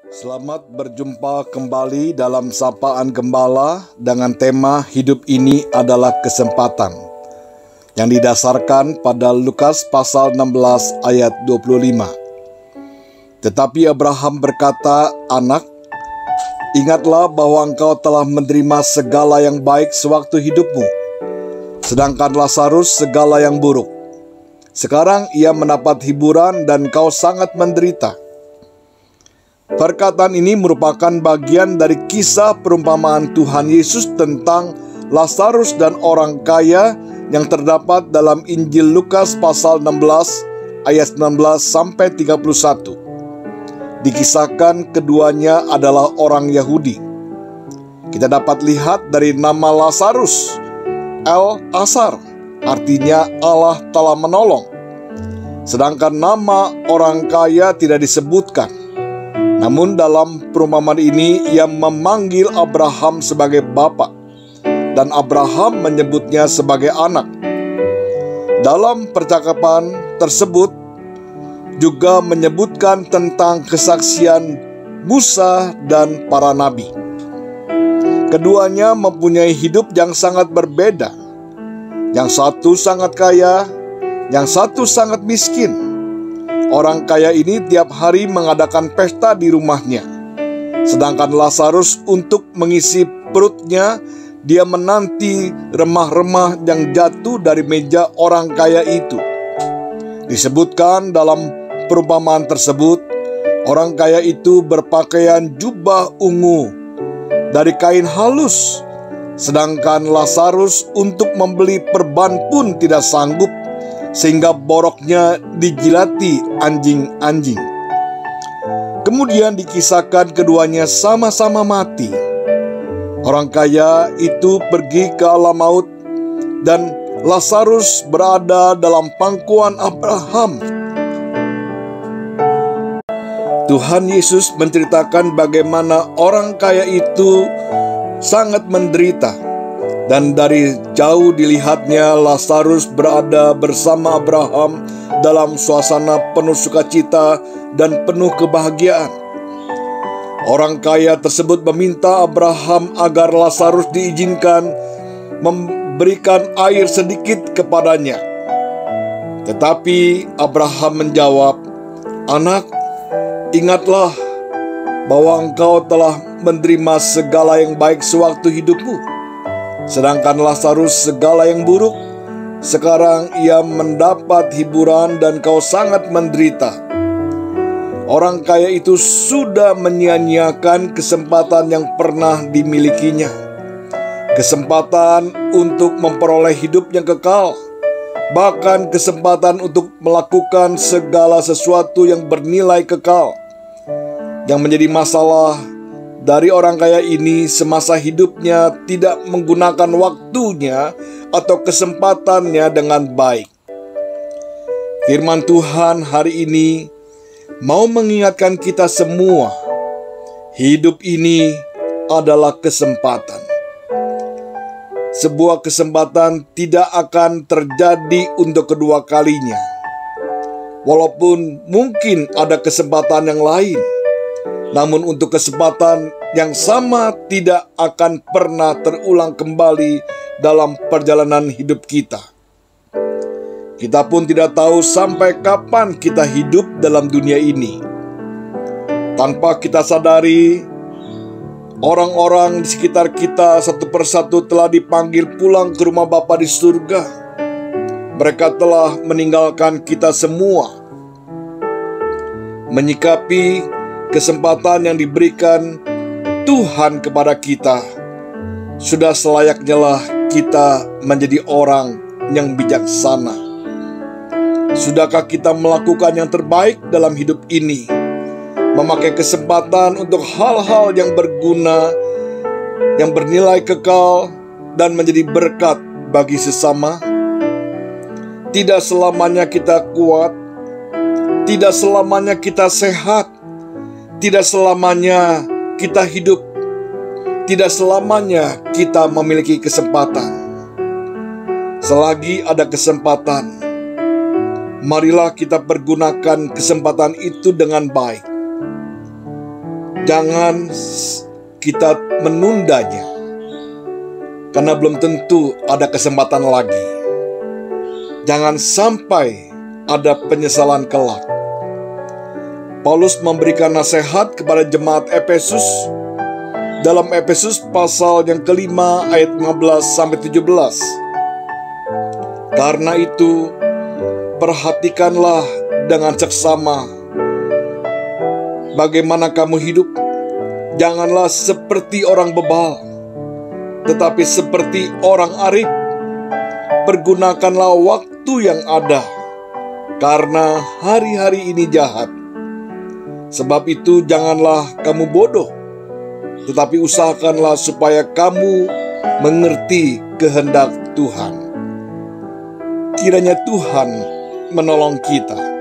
Selamat berjumpa kembali dalam Sapaan Gembala dengan tema Hidup Ini Adalah Kesempatan yang didasarkan pada Lukas pasal 16 ayat 25. Tetapi Abraham berkata, "Anak, ingatlah bahwa engkau telah menerima segala yang baik sewaktu hidupmu, sedangkan Lazarus segala yang buruk. Sekarang ia mendapat hiburan dan kau sangat menderita." Perkataan ini merupakan bagian dari kisah perumpamaan Tuhan Yesus tentang Lazarus dan orang kaya yang terdapat dalam Injil Lukas pasal 16 ayat 19 sampai 31. Dikisahkan keduanya adalah orang Yahudi. Kita dapat lihat dari nama Lazarus, El-Azar, artinya Allah telah menolong. Sedangkan nama orang kaya tidak disebutkan. Namun dalam perumpamaan ini ia memanggil Abraham sebagai bapa dan Abraham menyebutnya sebagai anak. Dalam percakapan tersebut juga menyebutkan tentang kesaksian Musa dan para nabi. Keduanya mempunyai hidup yang sangat berbeda. Yang satu sangat kaya, yang satu sangat miskin. Orang kaya ini tiap hari mengadakan pesta di rumahnya. Sedangkan Lazarus untuk mengisi perutnya, dia menanti remah-remah yang jatuh dari meja orang kaya itu. Disebutkan dalam perumpamaan tersebut, orang kaya itu berpakaian jubah ungu dari kain halus. Sedangkan Lazarus untuk membeli perban pun tidak sanggup, sehingga boroknya dijilati anjing-anjing. Kemudian dikisahkan keduanya sama-sama mati. Orang kaya itu pergi ke alam maut dan Lazarus berada dalam pangkuan Abraham. Tuhan Yesus menceritakan bagaimana orang kaya itu sangat menderita. Dan dari jauh dilihatnya Lazarus berada bersama Abraham dalam suasana penuh sukacita dan penuh kebahagiaan. Orang kaya tersebut meminta Abraham agar Lazarus diizinkan memberikan air sedikit kepadanya. Tetapi Abraham menjawab, "Anak, ingatlah bahwa engkau telah menerima segala yang baik sewaktu hidupmu. Sedangkan Lazarus segala yang buruk. Sekarang ia mendapat hiburan dan kau sangat menderita." Orang kaya itu sudah menyia-nyiakan kesempatan yang pernah dimilikinya. Kesempatan untuk memperoleh hidup yang kekal. Bahkan kesempatan untuk melakukan segala sesuatu yang bernilai kekal. Yang menjadi masalah dari orang kaya ini semasa hidupnya tidak menggunakan waktunya atau kesempatannya dengan baik. Firman Tuhan hari ini mau mengingatkan kita semua, hidup ini adalah kesempatan. Sebuah kesempatan tidak akan terjadi untuk kedua kalinya. Walaupun mungkin ada kesempatan yang lain, namun untuk kesempatan yang sama tidak akan pernah terulang kembali dalam perjalanan hidup kita. Kita pun tidak tahu sampai kapan kita hidup dalam dunia ini. Tanpa kita sadari, orang-orang di sekitar kita satu persatu telah dipanggil pulang ke rumah Bapa di surga. Mereka telah meninggalkan kita semua. Menyikapi kesempatan yang diberikan Tuhan kepada kita, sudah selayaknya lah kita menjadi orang yang bijaksana. Sudahkah kita melakukan yang terbaik dalam hidup ini? Memakai kesempatan untuk hal-hal yang berguna, yang bernilai kekal, dan menjadi berkat bagi sesama? Tidak selamanya kita kuat, tidak selamanya kita sehat, tidak selamanya kita hidup, tidak selamanya kita memiliki kesempatan. Selagi ada kesempatan, marilah kita pergunakan kesempatan itu dengan baik. Jangan kita menundanya, karena belum tentu ada kesempatan lagi. Jangan sampai ada penyesalan kelak. Paulus memberikan nasihat kepada jemaat Efesus dalam Efesus pasal yang kelima ayat 15-17. Karena itu, perhatikanlah dengan seksama bagaimana kamu hidup. Janganlah seperti orang bebal, tetapi seperti orang arif. Pergunakanlah waktu yang ada, karena hari-hari ini jahat. Sebab itu janganlah kamu bodoh, tetapi usahakanlah supaya kamu mengerti kehendak Tuhan. Kiranya Tuhan menolong kita.